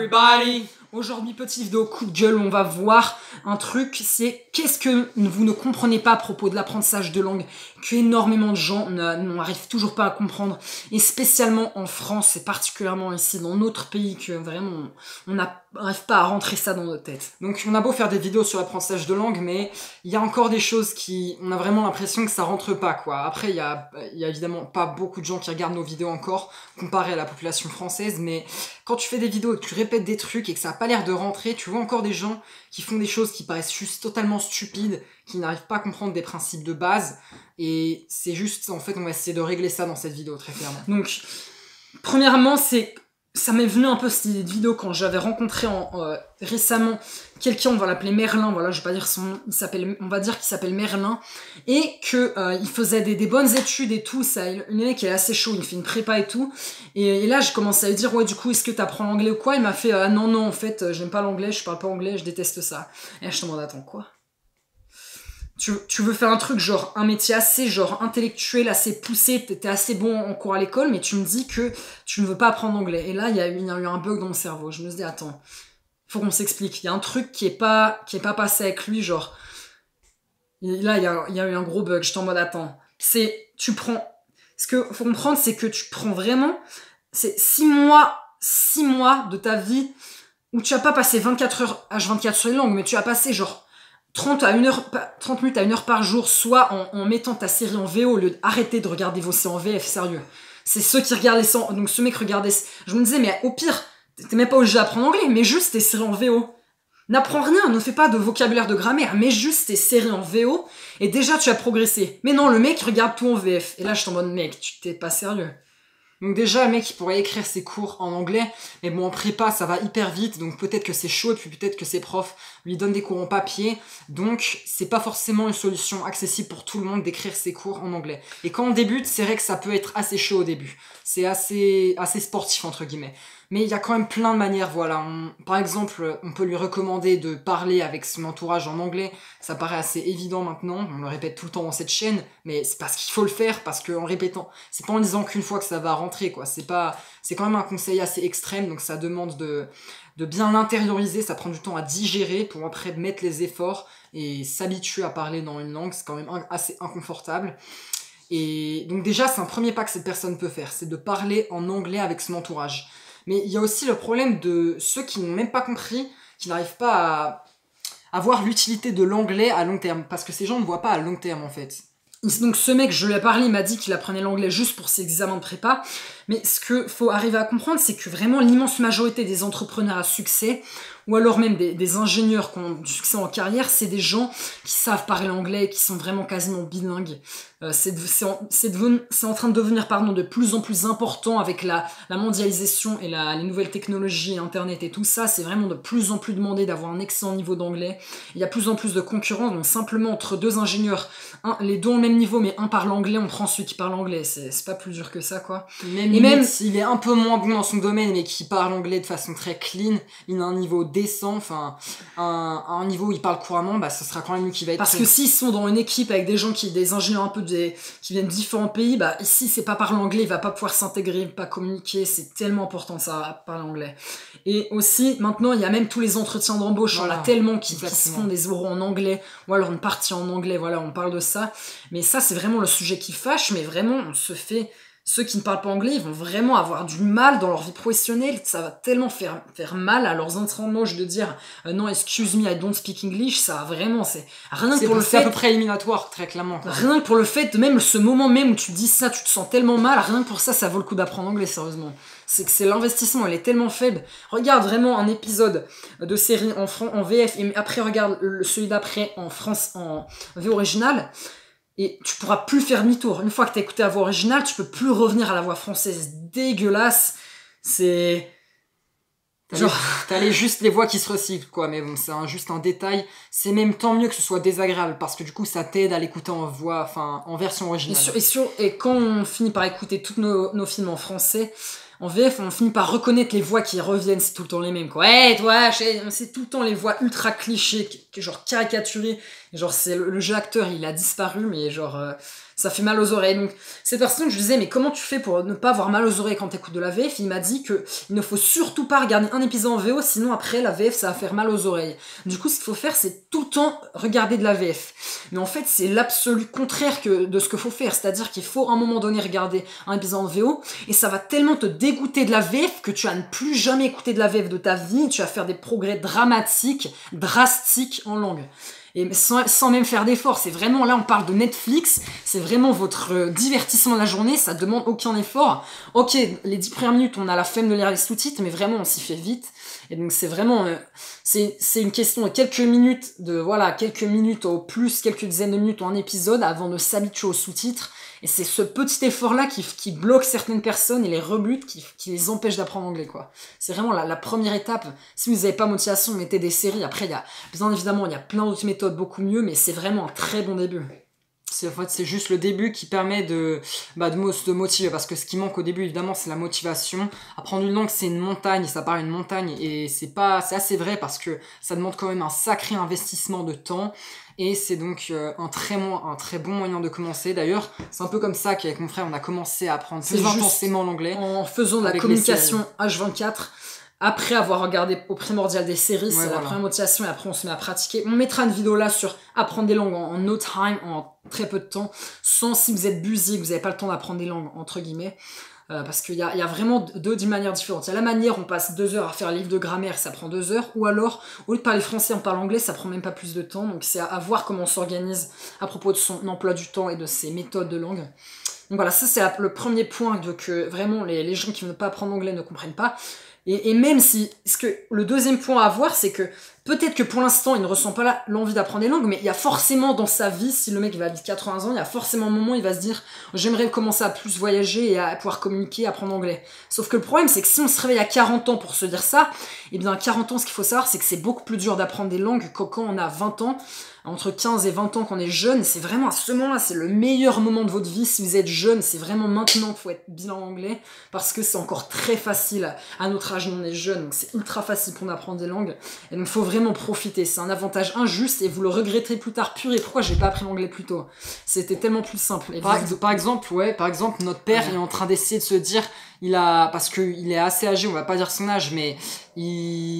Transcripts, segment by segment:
everybody! Aujourd'hui, petite vidéo coup de gueule où on va voir un truc, c'est qu'est-ce que vous ne comprenez pas à propos de l'apprentissage de langue, qu'énormément de gens n'arrivent toujours pas à comprendre, et spécialement en France, et particulièrement ici dans notre pays, que vraiment on n'arrive pas à rentrer ça dans notre tête. Donc on a beau faire des vidéos sur l'apprentissage de langue, mais il y a encore des choses on a vraiment l'impression que ça rentre pas, quoi. Après, il y a évidemment pas beaucoup de gens qui regardent nos vidéos encore, comparé à la population française, mais quand tu fais des vidéos et que tu répètes des trucs et que ça n'a pas l'air de rentrer, tu vois encore des gens qui font des choses qui paraissent juste totalement stupides, qui n'arrivent pas à comprendre des principes de base, et c'est juste, en fait, on va essayer de régler ça dans cette vidéo, très clairement. Donc, premièrement, ça m'est venu un peu cette idée de vidéo quand j'avais rencontré récemment quelqu'un, on va l'appeler Merlin, voilà, je vais pas dire son nom, on va dire qu'il s'appelle Merlin, et que il faisait des bonnes études et tout, le mec est assez chaud, il fait une prépa et tout, et là je commence à lui dire, ouais, du coup, est-ce que t'apprends l'anglais ou quoi? Il m'a fait, non, en fait, j'aime pas l'anglais, je parle pas anglais, je déteste ça. Et là je te demande, attends, quoi? Tu veux faire un truc genre un métier assez genre intellectuel, assez poussé, t'es assez bon en cours à l'école, mais tu me dis que tu ne veux pas apprendre l'anglais. Et là, il y a eu un bug dans mon cerveau. Je me suis dit, attends, faut qu'on s'explique. Il y a un truc qui est pas passé avec lui, genre. Là, il y a eu un gros bug. J'étais en mode, attends. Ce que faut comprendre, c'est que tu prends vraiment. C'est 6 mois de ta vie où tu as pas passé 24 heures H24 sur les langues, mais tu as passé genre 30 minutes à 1 heure par jour, soit en mettant ta série en VO, au lieu d'arrêter de regarder vos séries en VF, sérieux. C'est ceux qui regardent les séries, donc ce mec regardait, je me disais, mais au pire, t'es même pas obligé d'apprendre l'anglais, mais juste tes séries en VO. N'apprends rien, ne fais pas de vocabulaire de grammaire, mais juste tes séries en VO, et déjà tu as progressé. Mais non, le mec regarde tout en VF, et là je suis en mode, mec, tu t'es pas sérieux. Donc déjà, le mec, il pourrait écrire ses cours en anglais, mais bon, en prépa, ça va hyper vite, donc peut-être que c'est chaud, et puis peut-être que ses profs lui donnent des cours en papier, donc c'est pas forcément une solution accessible pour tout le monde d'écrire ses cours en anglais. Et quand on débute, c'est vrai que ça peut être assez chaud au début. C'est assez sportif, entre guillemets. Mais il y a quand même plein de manières, voilà. Par exemple, on peut lui recommander de parler avec son entourage en anglais. Ça paraît assez évident maintenant, on le répète tout le temps dans cette chaîne, mais c'est parce qu'il faut le faire, parce qu'en répétant, c'est pas en disant qu'une fois que ça va rentrer, quoi. C'est quand même un conseil assez extrême, donc ça demande de bien l'intérioriser, ça prend du temps à digérer pour après mettre les efforts et s'habituer à parler dans une langue, c'est quand même assez inconfortable. Et donc déjà, c'est un premier pas que cette personne peut faire, c'est de parler en anglais avec son entourage. Mais il y a aussi le problème de ceux qui n'ont même pas compris, qui n'arrivent pas à voir l'utilité de l'anglais à long terme, parce que ces gens ne voient pas à long terme en fait. Donc ce mec, je lui ai parlé, il m'a dit qu'il apprenait l'anglais juste pour ses examens de prépa, mais ce qu'il faut arriver à comprendre, c'est que vraiment l'immense majorité des entrepreneurs à succès, ou alors même des ingénieurs qui ont du succès en carrière, c'est des gens qui savent parler anglais, qui sont vraiment quasiment bilingues. C'est en train de devenir de plus en plus important avec la mondialisation et les nouvelles technologies, Internet et tout ça. C'est vraiment de plus en plus demandé d'avoir un excellent niveau d'anglais. Il y a plus en plus de concurrence, donc simplement entre deux ingénieurs, les deux ont le même niveau, mais un parle anglais, on prend celui qui parle anglais. C'est pas plus dur que ça, quoi. Même s'il est un peu moins bon dans son domaine, mais qui parle anglais de façon très clean, il a un niveau décent, enfin un niveau où il parle couramment, bah ça sera quand même lui qui va être. Parce que s'ils sont dans une équipe avec des gens des ingénieurs un peu qui viennent de différents pays, bah ici c'est pas parler anglais, il va pas pouvoir s'intégrer, pas communiquer, c'est tellement important ça, parler anglais. Et aussi maintenant il y a même tous les entretiens d'embauche, voilà. On a tellement qui se font des oraux en anglais, ou alors une partie en anglais, voilà, on parle de ça. Mais ça c'est vraiment le sujet qui fâche, mais vraiment on se fait. Ceux qui ne parlent pas anglais, ils vont vraiment avoir du mal dans leur vie professionnelle. Ça va tellement faire mal à leurs entraînements de dire non, excuse me, I don't speak English. Ça va vraiment, c'est rien que pour le fait. C'est à peu près éliminatoire, très clairement. Quoi. Rien que pour le fait, même ce moment même où tu dis ça, tu te sens tellement mal. Rien que pour ça, ça vaut le coup d'apprendre anglais, sérieusement. C'est que l'investissement, il est tellement faible. Regarde vraiment un épisode de série en VF et après regarde celui d'après en France en V original. Et tu pourras plus faire demi-tour. Une fois que t'as écouté la voix originale, tu peux plus revenir à la voix française dégueulasse. C'est... genre... T'as juste les voix qui se recyclent, quoi. Mais bon, c'est juste un détail. C'est même tant mieux que ce soit désagréable, parce que du coup, ça t'aide à l'écouter en voix, enfin, en version originale. Et quand on finit par écouter tous nos films en français, en VF, on finit par reconnaître les voix qui reviennent, c'est tout le temps les mêmes, quoi. Ouais, toi, c'est tout le temps les voix ultra clichés genre caricaturé, genre c'est le jeu acteur, il a disparu, mais genre ça fait mal aux oreilles. Donc cette personne, je lui disais, mais comment tu fais pour ne pas avoir mal aux oreilles quand t'écoutes de la VF? Il m'a dit que il ne faut surtout pas regarder un épisode en VO, sinon après la VF ça va faire mal aux oreilles. Du coup, ce qu'il faut faire, c'est tout le temps regarder de la VF. Mais en fait, c'est l'absolu contraire de ce qu'il faut faire, c'est-à-dire qu'il faut à un moment donné regarder un épisode en VO, et ça va tellement te dégoûter de la VF que tu vas ne plus jamais écouter de la VF de ta vie, tu vas faire des progrès dramatiques, drastiques en langue. Et sans même faire d'effort, c'est vraiment, là on parle de Netflix, c'est vraiment votre divertissement de la journée, ça demande aucun effort. Ok, les 10 premières minutes on a la flemme de lire les sous-titres, mais vraiment on s'y fait vite. Et donc c'est vraiment, c'est une question de quelques minutes, quelques minutes au plus, quelques dizaines de minutes ou un épisode avant de s'habituer aux sous-titres. Et c'est ce petit effort-là qui bloque certaines personnes et les rebute, qui les empêche d'apprendre l'anglais, quoi. C'est vraiment la première étape. Si vous n'avez pas motivation, mettez des séries. Après, bien évidemment, il y a plein d'autres méthodes beaucoup mieux, mais c'est vraiment un très bon début. C'est juste le début qui permet de motiver, parce que ce qui manque au début, évidemment, c'est la motivation. Apprendre une langue, c'est une montagne, ça paraît une montagne, et c'est assez vrai, parce que ça demande quand même un sacré investissement de temps. Et c'est donc un très bon moyen de commencer. D'ailleurs, c'est un peu comme ça qu'avec mon frère, on a commencé à apprendre plus intensément l'anglais. En faisant de la communication H24, après avoir regardé au primordial des séries, c'est la première motivation, et après on se met à pratiquer. On mettra une vidéo là sur apprendre des langues en no time, en très peu de temps, sans si vous êtes busy, que vous n'avez pas le temps d'apprendre des langues, entre guillemets. Parce qu'il y a vraiment deux manières différentes. Il y a la manière, on passe 2 heures à faire un livre de grammaire, ça prend 2 heures, ou alors, au lieu de parler français, on parle anglais, ça prend même pas plus de temps. Donc c'est à voir comment on s'organise à propos de son emploi du temps et de ses méthodes de langue. Donc voilà, ça c'est le premier point que vraiment les gens qui ne veulent pas apprendre l'anglais ne comprennent pas. Et même si, le deuxième point à voir, c'est que peut-être que pour l'instant, il ne ressent pas l'envie d'apprendre des langues, mais il y a forcément dans sa vie, si le mec il va vivre 80 ans, il y a forcément un moment où il va se dire « J'aimerais commencer à plus voyager et à pouvoir communiquer, apprendre anglais. » Sauf que le problème, c'est que si on se réveille à 40 ans pour se dire ça, et bien à 40 ans, ce qu'il faut savoir, c'est que c'est beaucoup plus dur d'apprendre des langues que quand on a 20 ans. Entre 15 et 20 ans qu'on est jeune, c'est vraiment à ce moment-là, c'est le meilleur moment de votre vie. Si vous êtes jeune, c'est vraiment maintenant qu'il faut être bilingue en anglais, parce que c'est encore très facile. À notre âge, nous on est jeunes, donc c'est ultra facile pour nous apprendre des langues. Et donc il faut vraiment profiter. C'est un avantage injuste et vous le regretterez plus tard. Purée, pourquoi j'ai pas appris l'anglais plus tôt? C'était tellement plus simple. Et par exemple, notre père est en train d'essayer de se dire, parce qu'il est assez âgé, on va pas dire son âge, mais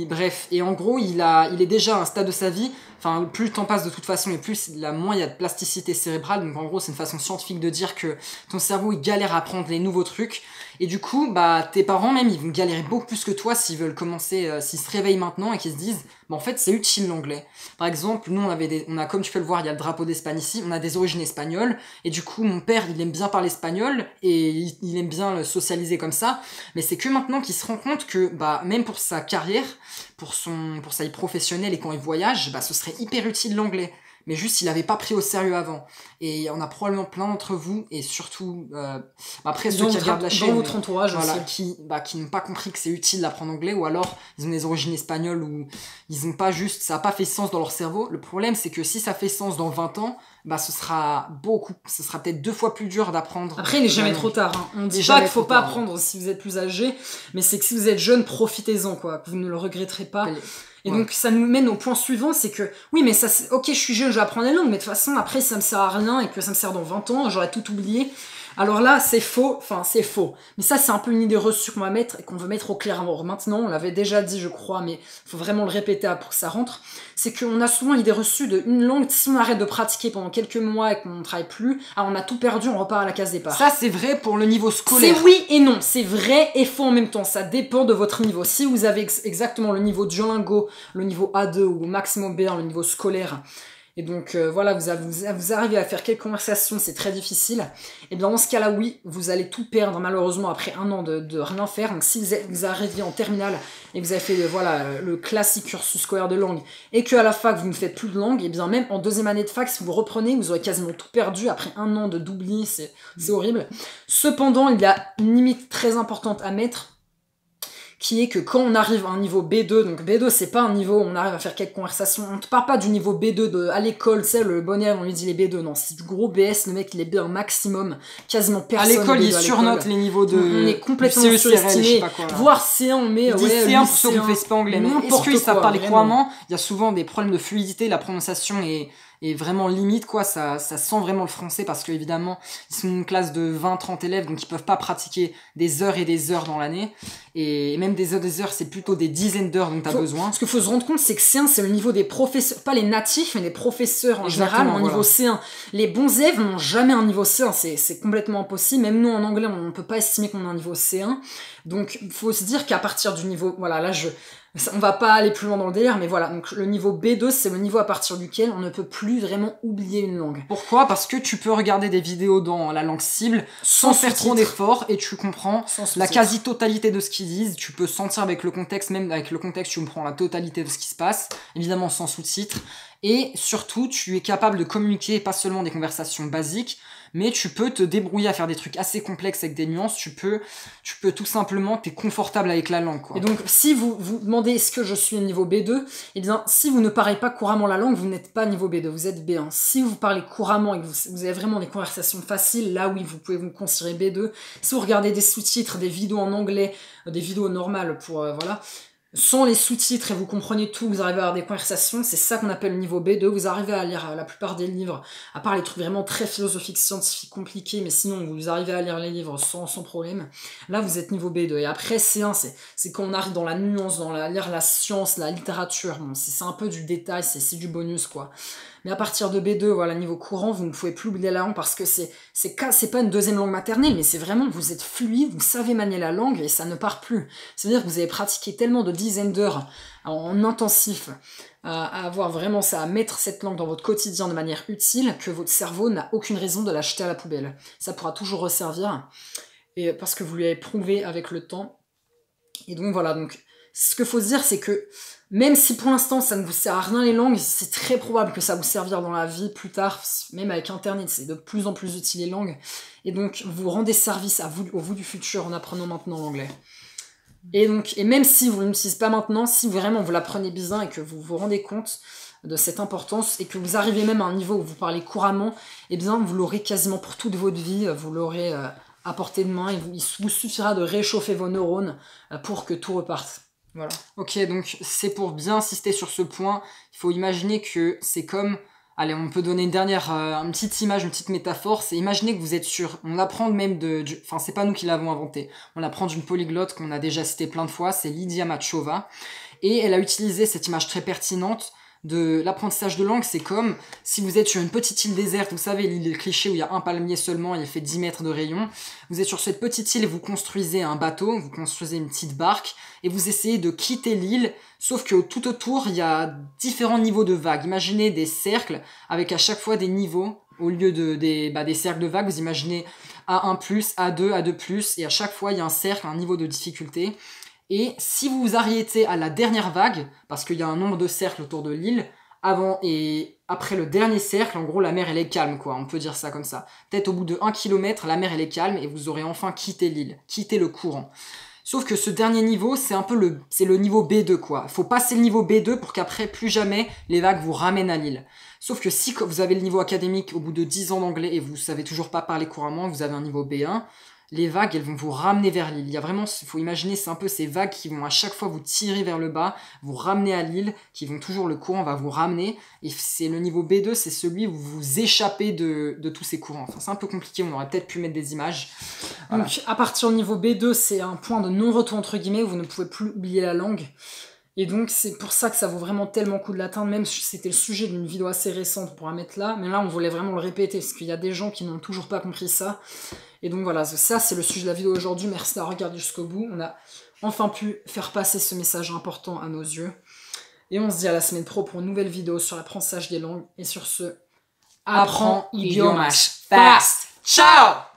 bref, et en gros, il est déjà à un stade de sa vie. Enfin, plus le temps passe de toute façon, et moins il y a de plasticité cérébrale. Donc en gros, c'est une façon scientifique de dire que ton cerveau, il galère à apprendre les nouveaux trucs. Et du coup, tes parents même, ils vont galérer beaucoup plus que toi s'ils veulent commencer, s'ils se réveillent maintenant et qu'ils se disent, en fait, c'est utile l'anglais. Par exemple, nous, on a, comme tu peux le voir, il y a le drapeau d'Espagne ici, on a des origines espagnoles, et du coup, mon père, il aime bien parler espagnol, et il aime bien le socialiser comme ça, mais c'est que maintenant qu'il se rend compte que, même pour sa carrière, pour sa vie professionnelle et quand il voyage, ce serait hyper utile l'anglais. Mais juste, il n'avait pas pris au sérieux avant. Et on a probablement plein d'entre vous, et surtout, après ceux qui regardent la chaîne, dans votre entourage, qui n'ont pas compris que c'est utile d'apprendre anglais, ou alors ils ont des origines espagnoles, ou ils n'ont pas juste, ça n'a pas fait sens dans leur cerveau. Le problème, c'est que si ça fait sens dans 20 ans, ce sera peut-être 2 fois plus dur d'apprendre. Après, il n'est jamais trop tard. Hein. On dit pas qu'il faut pas apprendre si vous êtes plus âgé, mais c'est que si vous êtes jeune, profitez-en, quoi. Que vous ne le regretterez pas. Et donc, ça nous mène au point suivant, c'est que, oui, mais ok, je suis jeune, je vais apprendre les langues, mais de toute façon, après, ça me sert à rien, et que ça me sert dans 20 ans, j'aurais tout oublié. Alors là, c'est faux. Mais ça, c'est un peu une idée reçue qu'on va mettre, et qu'on veut mettre au clair. Alors maintenant, on l'avait déjà dit, je crois, mais il faut vraiment le répéter pour que ça rentre. C'est qu'on a souvent l'idée reçue d'une langue, si on arrête de pratiquer pendant quelques mois et qu'on ne travaille plus, on a tout perdu, on repart à la case départ. Ça, c'est vrai pour le niveau scolaire. C'est oui et non. C'est vrai et faux en même temps. Ça dépend de votre niveau. Si vous avez exactement le niveau Duolingo, le niveau A2 ou au maximum B1, le niveau scolaire, et donc voilà, vous arrivez à faire quelques conversations, c'est très difficile, et bien dans ce cas-là, oui, vous allez tout perdre malheureusement après 1 an de rien faire. Donc si vous arrivez en terminale et que vous avez fait le classique cursus scolaire de langue, et qu'à la fac vous ne faites plus de langue, et bien même en 2e année de fac, si vous reprenez, vous aurez quasiment tout perdu après 1 an d'oubli, c'est horrible. Cependant, il y a une limite très importante à mettre, qui est que quand on arrive à un niveau B2, donc B2 c'est pas un niveau où on arrive à faire quelques conversations, on te parle pas du niveau B2 à l'école, tu sais, le bonnet on lui dit les B2, non, c'est du gros BS, le mec il est B1 maximum, quasiment personne. À l'école il surnote les niveaux de... On est complètement surestimé, voire C1 on met... Il dit C1 pour ceux qui ne connaissent pas anglais, mais est-ce qu'ils savent parler couramment? Il y a souvent des problèmes de fluidité, la prononciation est vraiment limite, quoi, ça sent vraiment le français parce qu'évidemment, ils sont une classe de 20-30 élèves, donc ils peuvent pas pratiquer des heures et des heures dans l'année, et même des heures, c'est plutôt des dizaines d'heures dont tu as besoin. Ce qu'il faut se rendre compte, c'est que C1, c'est le niveau des professeurs, pas les natifs, mais les professeurs en général, au niveau C1. Les bons élèves n'ont jamais un niveau C1, c'est complètement impossible, même nous en anglais, on ne peut pas estimer qu'on a un niveau C1, donc il faut se dire qu'à partir du niveau, voilà, là on va pas aller plus loin dans le délire, mais voilà, donc le niveau B2, c'est le niveau à partir duquel on ne peut plus vraiment oublier une langue. Pourquoi? Parce que tu peux regarder des vidéos dans la langue cible sans faire trop d'efforts et tu comprends la quasi-totalité de ce qu'ils disent, tu peux sentir avec le contexte, même avec le contexte tu comprends la totalité de ce qui se passe, évidemment sans sous-titres, et surtout tu es capable de communiquer pas seulement des conversations basiques, mais tu peux te débrouiller à faire des trucs assez complexes avec des nuances, tu peux tout simplement, t'es confortable avec la langue, quoi. Et donc, si vous vous demandez est-ce que je suis niveau B2, eh bien, si vous ne parlez pas couramment la langue, vous n'êtes pas niveau B2, vous êtes B1. Si vous parlez couramment et que vous avez vraiment des conversations faciles, là oui, vous pouvez vous considérer B2. Si vous regardez des sous-titres, des vidéos en anglais, des vidéos normales pour, voilà, sans les sous-titres et vous comprenez tout, vous arrivez à avoir des conversations, c'est ça qu'on appelle le niveau B2, vous arrivez à lire la plupart des livres, à part les trucs vraiment très philosophiques, scientifiques, compliqués, mais sinon vous arrivez à lire les livres sans problème, là vous êtes niveau B2, et après C1, c'est quand on arrive dans la nuance, lire la science, la littérature, bon, c'est un peu du détail, c'est du bonus, quoi. Mais à partir de B2, voilà, niveau courant, vous ne pouvez plus oublier la langue parce que c'est pas une deuxième langue maternelle, mais c'est vraiment, vous êtes fluide, vous savez manier la langue et ça ne part plus. C'est-à-dire que vous avez pratiqué tellement de dizaines d'heures en intensif à avoir vraiment ça, à mettre cette langue dans votre quotidien de manière utile que votre cerveau n'a aucune raison de la jeter à la poubelle. Ça pourra toujours resservir et parce que vous lui avez prouvé avec le temps. Et donc voilà, donc ce qu'il faut se dire, c'est que même si pour l'instant ça ne vous sert à rien les langues, c'est très probable que ça vous servira dans la vie plus tard, même avec internet, c'est de plus en plus utile les langues. Et donc vous rendez service au vous du futur en apprenant maintenant l'anglais. Et donc, et même si vous ne l'utilisez pas maintenant, si vraiment vous l'apprenez bien et que vous vous rendez compte de cette importance et que vous arrivez même à un niveau où vous parlez couramment, eh bien vous l'aurez quasiment pour toute votre vie, vous l'aurez à portée de main et il vous suffira de réchauffer vos neurones pour que tout reparte. Voilà. Ok, donc c'est pour bien insister sur ce point, il faut imaginer que c'est comme... Allez, on peut donner une petite image, une petite métaphore, c'est imaginer que vous êtes sur... On apprend même enfin, c'est pas nous qui l'avons inventé, on apprend d'une polyglotte qu'on a déjà citée plein de fois, c'est Lydia Machova, et elle a utilisé cette image très pertinente de l'apprentissage de langue, c'est comme si vous êtes sur une petite île déserte, vous savez, l'île cliché où il y a un palmier seulement et il fait 10 mètres de rayon, vous êtes sur cette petite île et vous construisez un bateau, vous construisez une petite barque, et vous essayez de quitter l'île, sauf que tout autour, il y a différents niveaux de vagues. Imaginez des cercles avec à chaque fois des niveaux, au lieu des cercles de vagues, vous imaginez A1+, A2, A2+, et à chaque fois, il y a un cercle, un niveau de difficulté. Et si vous vous arrêtez à la dernière vague, parce qu'il y a un nombre de cercles autour de l'île, avant et après le dernier cercle, en gros, la mer, elle est calme, quoi. On peut dire ça comme ça. Peut-être au bout de 1 km, la mer, elle est calme et vous aurez enfin quitté l'île, quitté le courant. Sauf que ce dernier niveau, c'est un peu le niveau B2, quoi. Faut passer le niveau B2 pour qu'après, plus jamais, les vagues vous ramènent à l'île. Sauf que si vous avez le niveau académique au bout de 10 ans d'anglais et vous savez toujours pas parler couramment, vous avez un niveau B1, les vagues, elles vont vous ramener vers l'île. Il y a vraiment, il faut imaginer, c'est un peu ces vagues qui vont à chaque fois vous tirer vers le bas, vous ramener à l'île, qui vont toujours, le courant va vous ramener, et c'est le niveau B2, c'est celui où vous échappez de tous ces courants. Enfin, c'est un peu compliqué, on aurait peut-être pu mettre des images. Voilà. Donc, à partir du niveau B2, c'est un point de non-retour, entre guillemets, où vous ne pouvez plus oublier la langue. Et donc, c'est pour ça que ça vaut vraiment tellement le coup de l'atteindre, même si c'était le sujet d'une vidéo assez récente, on pourra mettre là, mais là, on voulait vraiment le répéter, parce qu'il y a des gens qui n'ont toujours pas compris ça. Et donc voilà, ça c'est le sujet de la vidéo aujourd'hui, merci d'avoir regardé jusqu'au bout, on a enfin pu faire passer ce message important à nos yeux. Et on se dit à la semaine pro pour une nouvelle vidéo sur l'apprentissage des langues, et sur ce, apprends idiomas fast! Ciao!